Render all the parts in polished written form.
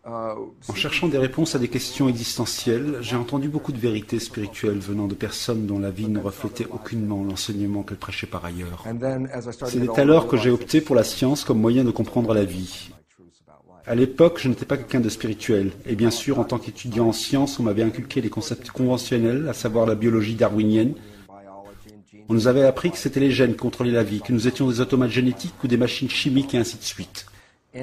En cherchant des réponses à des questions existentielles, j'ai entendu beaucoup de vérités spirituelles venant de personnes dont la vie ne reflétait aucunement l'enseignement qu'elles prêchaient par ailleurs. C'est alors que j'ai opté pour la science comme moyen de comprendre la vie. À l'époque, je n'étais pas quelqu'un de spirituel, et bien sûr, en tant qu'étudiant en sciences, on m'avait inculqué les concepts conventionnels, à savoir la biologie darwinienne. On nous avait appris que c'était les gènes qui contrôlaient la vie, que nous étions des automates génétiques ou des machines chimiques et ainsi de suite. J'ai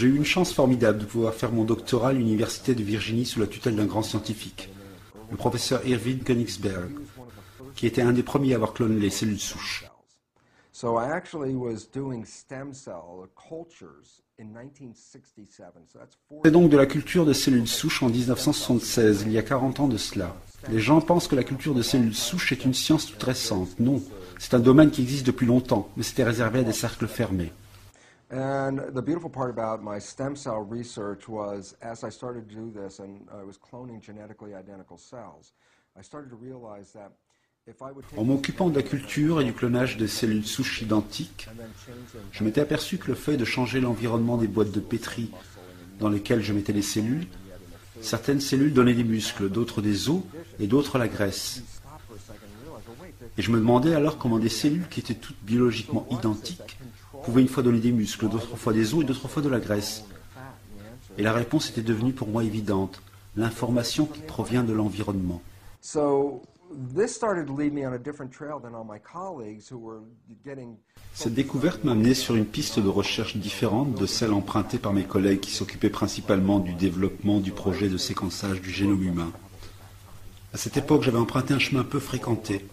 eu une chance formidable de pouvoir faire mon doctorat à l'université de Virginie sous la tutelle d'un grand scientifique, le professeur Irving Königsberg, qui était un des premiers à avoir cloné les cellules souches. C'est donc de la culture de cellules souches en 1976, il y a 40 ans de cela. Les gens pensent que la culture de cellules souches est une science toute récente. Non, c'est un domaine qui existe depuis longtemps, mais c'était réservé à des cercles fermés. And the beautiful part about my stem cell research was, as I started to do this, and I was cloning genetically identical cells, I started to realize that en m'occupant de la culture et du clonage des cellules souches identiques, je m'étais aperçu que le fait de changer l'environnement des boîtes de pétri dans lesquelles je mettais les cellules, certaines cellules donnaient des muscles, d'autres des os et d'autres la graisse. Et je me demandais alors comment des cellules qui étaient toutes biologiquement identiques pouvaient une fois donner des muscles, d'autres fois des os et d'autres fois de la graisse. Et la réponse était devenue pour moi évidente, l'information qui provient de l'environnement. Cette découverte m'a amené sur une piste de recherche différente de celle empruntée par mes collègues qui s'occupaient principalement du développement du projet de séquençage du génome humain. À cette époque, j'avais emprunté un chemin peu fréquenté,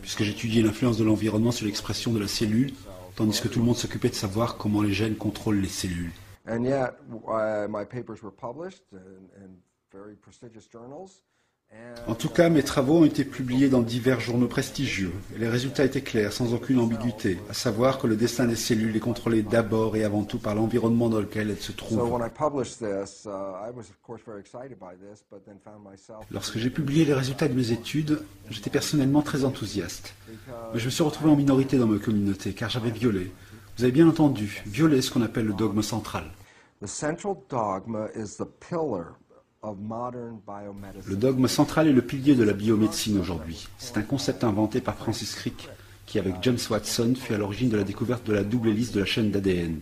puisque j'étudiais l'influence de l'environnement sur l'expression de la cellule, tandis que tout le monde s'occupait de savoir comment les gènes contrôlent les cellules. And yet, my papers were published in very prestigious journals. En tout cas, mes travaux ont été publiés dans divers journaux prestigieux, et les résultats étaient clairs, sans aucune ambiguïté, à savoir que le destin des cellules est contrôlé d'abord et avant tout par l'environnement dans lequel elles se trouvent. Lorsque j'ai publié les résultats de mes études, j'étais personnellement très enthousiaste. Mais je me suis retrouvé en minorité dans ma communauté, car j'avais violé, vous avez bien entendu, violé ce qu'on appelle le dogme central. Le dogme central est le pilier de la biomédecine aujourd'hui. C'est un concept inventé par Francis Crick, qui avec James Watson fut à l'origine de la découverte de la double hélice de la chaîne d'ADN.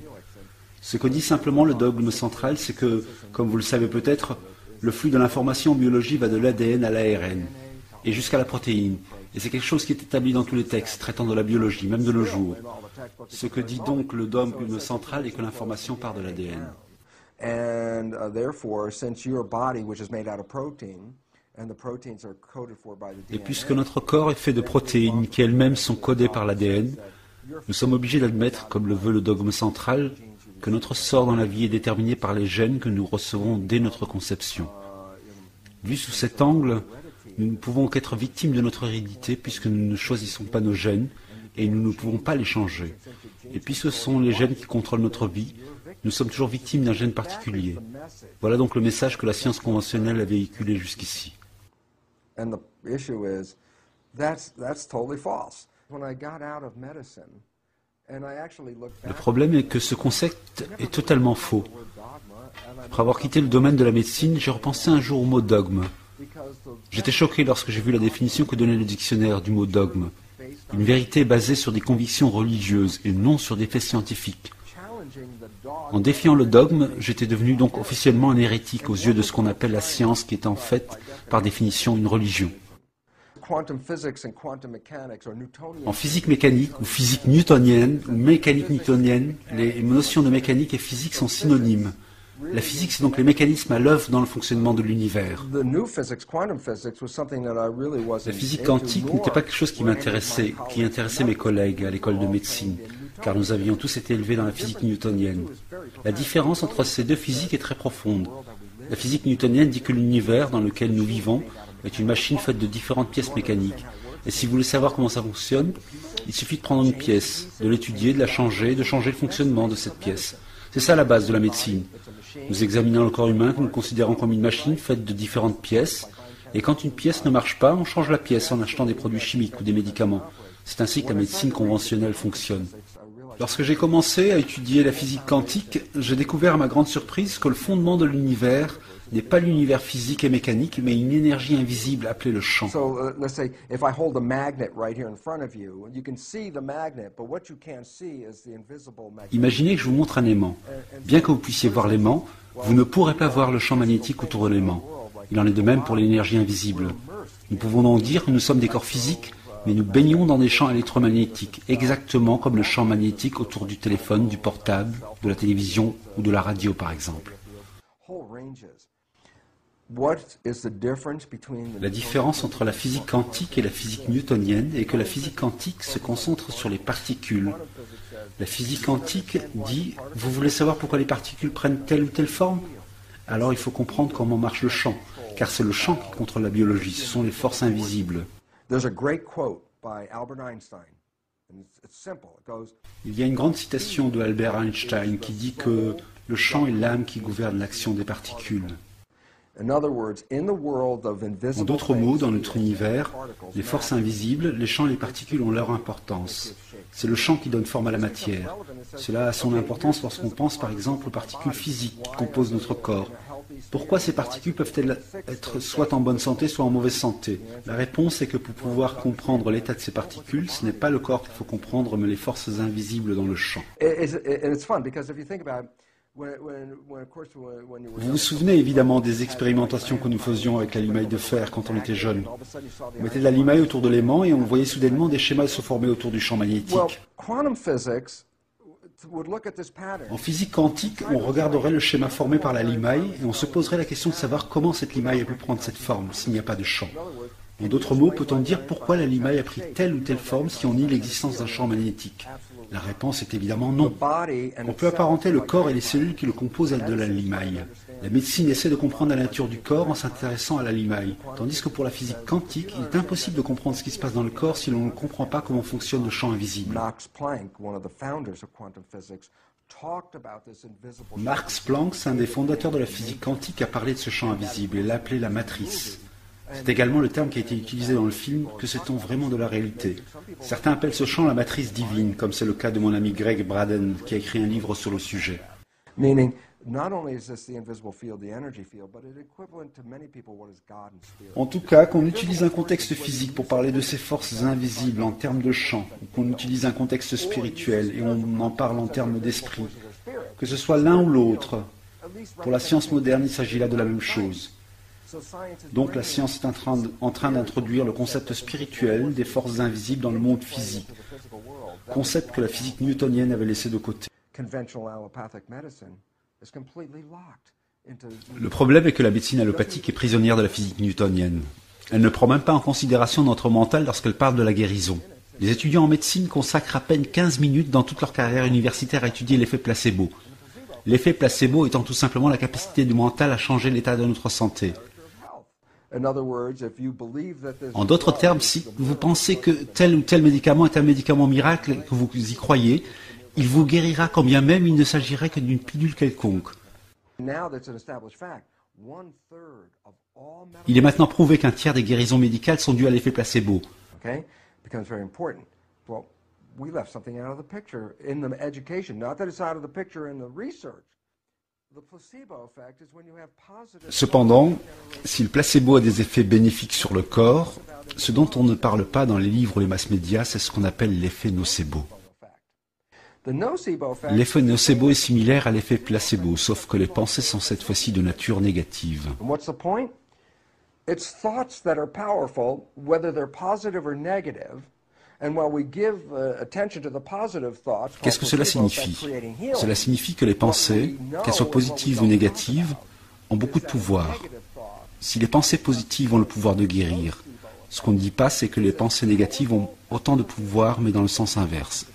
Ce que dit simplement le dogme central, c'est que, comme vous le savez peut-être, le flux de l'information en biologie va de l'ADN à l'ARN, et jusqu'à la protéine. Et c'est quelque chose qui est établi dans tous les textes traitant de la biologie, même de nos jours. Ce que dit donc le dogme central est que l'information part de l'ADN. And therefore, since your body, which is made out of protein, and the proteins are coded for by the DNA. Et puisque notre corps est fait de protéines qui elles-mêmes sont codées par l'ADN, nous sommes obligés d'admettre, comme le veut le dogme central, que notre sort dans la vie est déterminé par les gènes que nous recevons dès notre conception. Vu sous cet angle, nous ne pouvons qu'être victimes de notre hérédité puisque nous ne choisissons pas nos gènes et nous ne pouvons pas les changer. Et puisque ce sont les gènes qui contrôlent notre vie, nous sommes toujours victimes d'un gène particulier. Voilà donc le message que la science conventionnelle a véhiculé jusqu'ici. Le problème est que ce concept est totalement faux. Après avoir quitté le domaine de la médecine, j'ai repensé un jour au mot dogme. J'étais choqué lorsque j'ai vu la définition que donnait le dictionnaire du mot dogme. Une vérité basée sur des convictions religieuses et non sur des faits scientifiques. En défiant le dogme, j'étais devenu donc officiellement un hérétique aux yeux de ce qu'on appelle la science, qui est en fait, par définition, une religion. En physique mécanique ou physique newtonienne ou mécanique newtonienne, les notions de mécanique et physique sont synonymes. La physique, c'est donc les mécanismes à l'œuvre dans le fonctionnement de l'univers. La physique quantique n'était pas quelque chose qui m'intéressait, qui intéressait mes collègues à l'école de médecine, car nous avions tous été élevés dans la physique newtonienne. La différence entre ces deux physiques est très profonde. La physique newtonienne dit que l'univers dans lequel nous vivons est une machine faite de différentes pièces mécaniques. Et si vous voulez savoir comment ça fonctionne, il suffit de prendre une pièce, de l'étudier, de la changer, de changer le fonctionnement de cette pièce. C'est ça la base de la médecine. Nous examinons le corps humain que nous considérons comme une machine faite de différentes pièces, et quand une pièce ne marche pas, on change la pièce en achetant des produits chimiques ou des médicaments. C'est ainsi que la médecine conventionnelle fonctionne. Lorsque j'ai commencé à étudier la physique quantique, j'ai découvert à ma grande surprise que le fondement de l'univers n'est pas l'univers physique et mécanique, mais une énergie invisible appelée le champ. Let's say if I hold a magnet right here in front of you, you can see the magnet, but what you can't see is the invisible magnet. Imaginez que je vous montre un aimant. Bien que vous puissiez voir l'aimant, vous ne pourrez pas voir le champ magnétique autour de l'aimant. Il en est de même pour l'énergie invisible. Nous pouvons donc dire que nous sommes des corps physiques, mais nous baignons dans des champs électromagnétiques, exactement comme le champ magnétique autour du téléphone, du portable, de la télévision ou de la radio par exemple. La différence entre la physique quantique et la physique newtonienne est que la physique quantique se concentre sur les particules. La physique quantique dit « Vous voulez savoir pourquoi les particules prennent telle ou telle forme ? Alors il faut comprendre comment marche le champ, car c'est le champ qui contrôle la biologie, ce sont les forces invisibles. » Il y a une grande citation de Albert Einstein qui dit que le champ est l'âme qui gouverne l'action des particules. En d'autres mots, dans notre univers, les forces invisibles, les champs et les particules ont leur importance. C'est le champ qui donne forme à la matière. Cela a son importance lorsqu'on pense par exemple aux particules physiques qui composent notre corps. Pourquoi ces particules peuvent-elles être soit en bonne santé, soit en mauvaise santé? La réponse est que pour pouvoir comprendre l'état de ces particules, ce n'est pas le corps qu'il faut comprendre, mais les forces invisibles dans le champ. Vous vous souvenez évidemment des expérimentations que nous faisions avec la limaille de fer quand on était jeune. On mettait de la limaille autour de l'aimant et on voyait soudainement des schémas se former autour du champ magnétique. En physique quantique, on regarderait le schéma formé par la limaille et on se poserait la question de savoir comment cette limaille a pu prendre cette forme s'il n'y a pas de champ. En d'autres mots, peut-on dire pourquoi la limaille a pris telle ou telle forme si on nie l'existence d'un champ magnétique? La réponse est évidemment non. On peut apparenter le corps et les cellules qui le composent à de la limaille. La médecine essaie de comprendre la nature du corps en s'intéressant à la limaille, tandis que pour la physique quantique, il est impossible de comprendre ce qui se passe dans le corps si l'on ne comprend pas comment fonctionne le champ invisible. Max Planck, un des fondateurs de la physique quantique, a parlé de ce champ invisible et l'a appelé la matrice. C'est également le terme qui a été utilisé dans le film. Que sait-on vraiment de la réalité? Certains appellent ce champ la matrice divine, comme c'est le cas de mon ami Greg Braden, qui a écrit un livre sur le sujet. En tout cas, qu'on utilise un contexte physique pour parler de ces forces invisibles en termes de champ, ou qu'on utilise un contexte spirituel et on en parle en termes d'esprit, que ce soit l'un ou l'autre, pour la science moderne, il s'agit là de la même chose. Donc la science est en train d'introduire le concept spirituel des forces invisibles dans le monde physique, concept que la physique newtonienne avait laissé de côté. Le problème est que la médecine allopathique est prisonnière de la physique newtonienne. Elle ne prend même pas en considération notre mental lorsqu'elle parle de la guérison. Les étudiants en médecine consacrent à peine 15 minutes dans toute leur carrière universitaire à étudier l'effet placebo. L'effet placebo étant tout simplement la capacité du mental à changer l'état de notre santé. En d'autres termes, si vous pensez que tel ou tel médicament est un médicament miracle et que vous y croyez, il vous guérira quand bien même il ne s'agirait que d'une pilule quelconque. Il est maintenant prouvé qu'un tiers des guérisons médicales sont dues à l'effet placebo. Cependant, si le placebo a des effets bénéfiques sur le corps, ce dont on ne parle pas dans les livres ou les masses médias, c'est ce qu'on appelle l'effet nocebo. L'effet nocebo est similaire à l'effet placebo, sauf que les pensées sont cette fois-ci de nature négative. Qu'est-ce que cela signifie? Cela signifie que les pensées, qu'elles soient positives ou négatives, ont beaucoup de pouvoir. Si les pensées positives ont le pouvoir de guérir, ce qu'on ne dit pas, c'est que les pensées négatives ont autant de pouvoir, mais dans le sens inverse.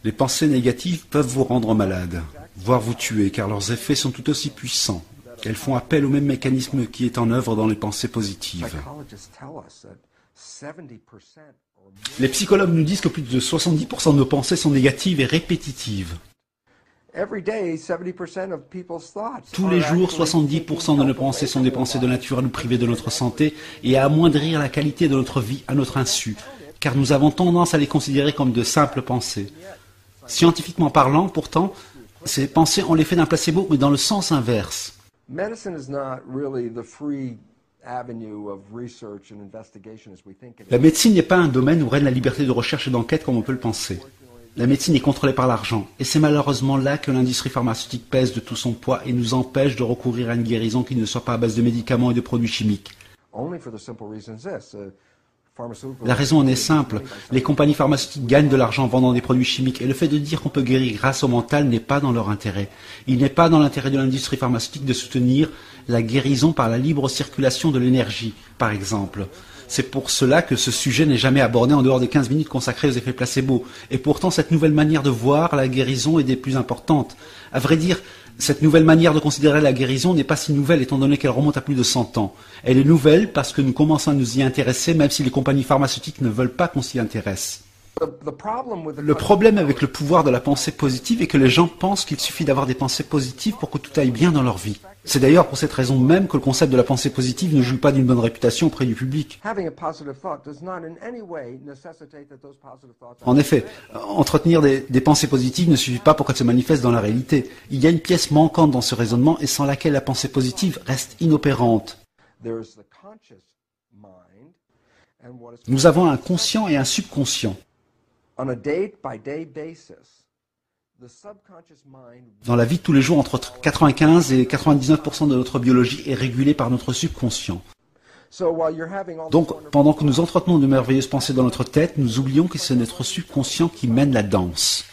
Les pensées négatives peuvent vous rendre malade, voire vous tuer, car leurs effets sont tout aussi puissants. Elles font appel au même mécanisme qui est en œuvre dans les pensées positives. Les psychologues nous disent que plus de 70% de nos pensées sont négatives et répétitives. Tous les jours, 70% de nos pensées sont des pensées de nature à nous priver de notre santé et à amoindrir la qualité de notre vie à notre insu. car nous avons tendance à les considérer comme de simples pensées. Scientifiquement parlant, pourtant, ces pensées ont l'effet d'un placebo, mais dans le sens inverse. La médecine n'est pas un domaine où règne la liberté de recherche et d'enquête comme on peut le penser. La médecine est contrôlée par l'argent, et c'est malheureusement là que l'industrie pharmaceutique pèse de tout son poids et nous empêche de recourir à une guérison qui ne soit pas à base de médicaments et de produits chimiques. La raison en est simple, les compagnies pharmaceutiques gagnent de l'argent en vendant des produits chimiques et le fait de dire qu'on peut guérir grâce au mental n'est pas dans leur intérêt. Il n'est pas dans l'intérêt de l'industrie pharmaceutique de soutenir la guérison par la libre circulation de l'énergie, par exemple. C'est pour cela que ce sujet n'est jamais abordé en dehors des 15 minutes consacrées aux effets placebo. Et pourtant, cette nouvelle manière de voir la guérison est des plus importantes. À vrai dire, cette nouvelle manière de considérer la guérison n'est pas si nouvelle étant donné qu'elle remonte à plus de 100 ans. Elle est nouvelle parce que nous commençons à nous y intéresser même si les compagnies pharmaceutiques ne veulent pas qu'on s'y intéresse. Le problème avec le pouvoir de la pensée positive est que les gens pensent qu'il suffit d'avoir des pensées positives pour que tout aille bien dans leur vie. C'est d'ailleurs pour cette raison même que le concept de la pensée positive ne jouit pas d'une bonne réputation auprès du public. En effet, entretenir des pensées positives ne suffit pas pour qu'elles se manifestent dans la réalité. Il y a une pièce manquante dans ce raisonnement et sans laquelle la pensée positive reste inopérante. Nous avons un conscient et un subconscient. Dans la vie de tous les jours, entre 95 et 99% de notre biologie est régulée par notre subconscient. Donc, pendant que nous entretenons de merveilleuses pensées dans notre tête, nous oublions que c'est notre subconscient qui mène la danse.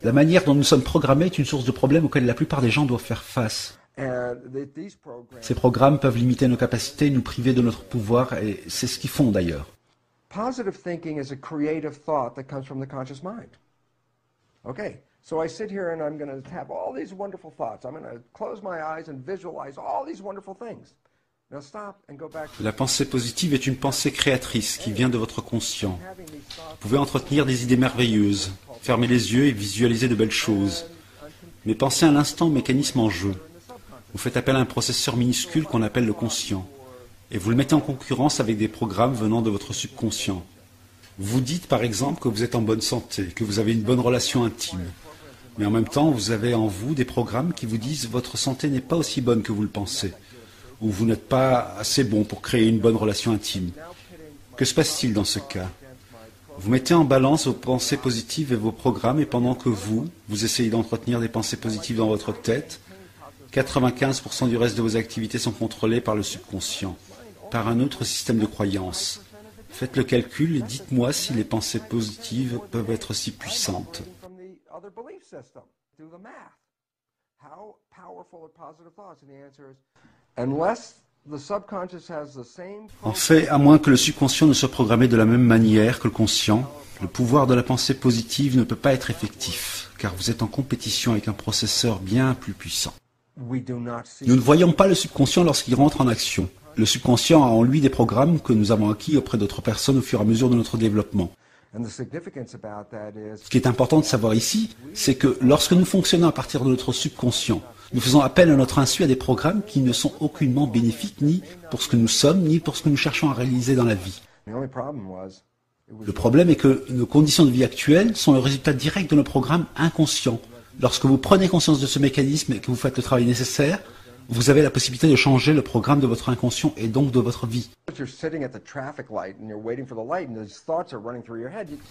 La manière dont nous sommes programmés est une source de problèmes auxquels la plupart des gens doivent faire face. Ces programmes peuvent limiter nos capacités, nous priver de notre pouvoir, et c'est ce qu'ils font d'ailleurs. Positive thinking is a creative thought that comes from the conscious mind. Okay, so I sit here and I'm going to have all these wonderful thoughts. I'm going to close my eyes and visualize all these wonderful things. Now stop and go back. La pensée positive est une pensée créatrice qui vient de votre conscient. Vous pouvez entretenir des idées merveilleuses, fermer les yeux et visualiser de belles choses. Mais pensez un instant au mécanisme en jeu. Vous faites appel à un processeur minuscule qu'on appelle le conscient. Et vous le mettez en concurrence avec des programmes venant de votre subconscient. Vous dites par exemple que vous êtes en bonne santé, que vous avez une bonne relation intime. Mais en même temps, vous avez en vous des programmes qui vous disent que votre santé n'est pas aussi bonne que vous le pensez, ou vous n'êtes pas assez bon pour créer une bonne relation intime. Que se passe-t-il dans ce cas? Vous mettez en balance vos pensées positives et vos programmes, et pendant que vous essayez d'entretenir des pensées positives dans votre tête, 95% du reste de vos activités sont contrôlées par le subconscient, par un autre système de croyances. Faites le calcul et dites-moi si les pensées positives peuvent être si puissantes. En fait, à moins que le subconscient ne soit programmé de la même manière que le conscient, le pouvoir de la pensée positive ne peut pas être effectif, car vous êtes en compétition avec un processeur bien plus puissant. Nous ne voyons pas le subconscient lorsqu'il rentre en action. Le subconscient a en lui des programmes que nous avons acquis auprès d'autres personnes au fur et à mesure de notre développement. Ce qui est important de savoir ici, c'est que lorsque nous fonctionnons à partir de notre subconscient, nous faisons appel à notre insu à des programmes qui ne sont aucunement bénéfiques ni pour ce que nous sommes, ni pour ce que nous cherchons à réaliser dans la vie. Le problème est que nos conditions de vie actuelles sont le résultat direct de nos programmes inconscients. Lorsque vous prenez conscience de ce mécanisme et que vous faites le travail nécessaire, vous avez la possibilité de changer le programme de votre inconscient et donc de votre vie.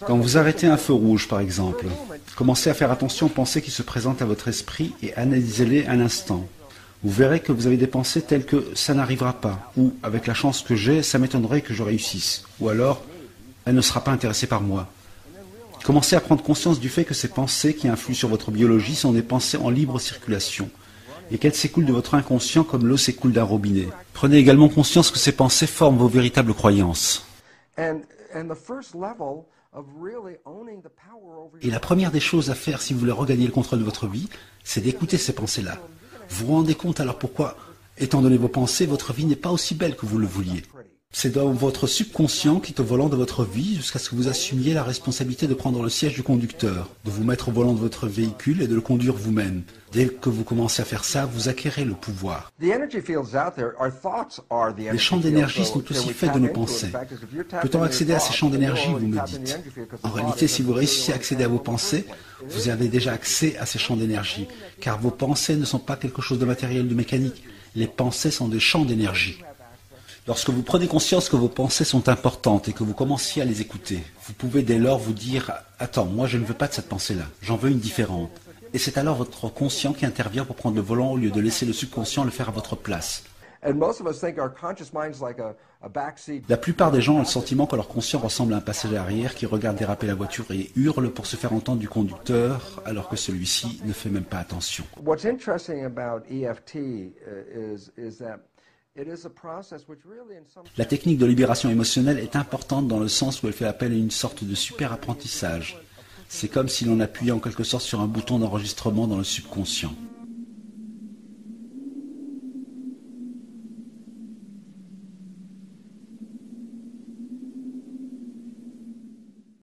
Quand vous arrêtez un feu rouge, par exemple, commencez à faire attention aux pensées qui se présentent à votre esprit et analysez-les un instant. Vous verrez que vous avez des pensées telles que « ça n'arrivera pas » ou « avec la chance que j'ai, ça m'étonnerait que je réussisse » ou alors « elle ne sera pas intéressée par moi ». Commencez à prendre conscience du fait que ces pensées qui influent sur votre biologie sont des pensées en libre circulation et qu'elles s'écoulent de votre inconscient comme l'eau s'écoule d'un robinet. Prenez également conscience que ces pensées forment vos véritables croyances. Et la première des choses à faire si vous voulez regagner le contrôle de votre vie, c'est d'écouter ces pensées-là. Vous vous rendez compte alors pourquoi, étant donné vos pensées, votre vie n'est pas aussi belle que vous le vouliez. C'est dans votre subconscient qui est au volant de votre vie jusqu'à ce que vous assumiez la responsabilité de prendre le siège du conducteur, de vous mettre au volant de votre véhicule et de le conduire vous-même. Dès que vous commencez à faire ça, vous acquérez le pouvoir. Les champs d'énergie sont aussi faits de nos pensées. Peut-on accéder à ces champs d'énergie, vous me dites? En réalité, si vous réussissez à accéder à vos pensées, vous avez déjà accès à ces champs d'énergie, car vos pensées ne sont pas quelque chose de matériel, de mécanique. Les pensées sont des champs d'énergie. Lorsque vous prenez conscience que vos pensées sont importantes et que vous commenciez à les écouter, vous pouvez dès lors vous dire « Attends, moi je ne veux pas de cette pensée-là, j'en veux une différente ». Et c'est alors votre conscient qui intervient pour prendre le volant au lieu de laisser le subconscient le faire à votre place. La plupart des gens ont le sentiment que leur conscient ressemble à un passager arrière qui regarde déraper la voiture et hurle pour se faire entendre du conducteur alors que celui-ci ne fait même pas attention. La technique de libération émotionnelle est importante dans le sens où elle fait appel à une sorte de super apprentissage. C'est comme si l'on appuyait en quelque sorte sur un bouton d'enregistrement dans le subconscient.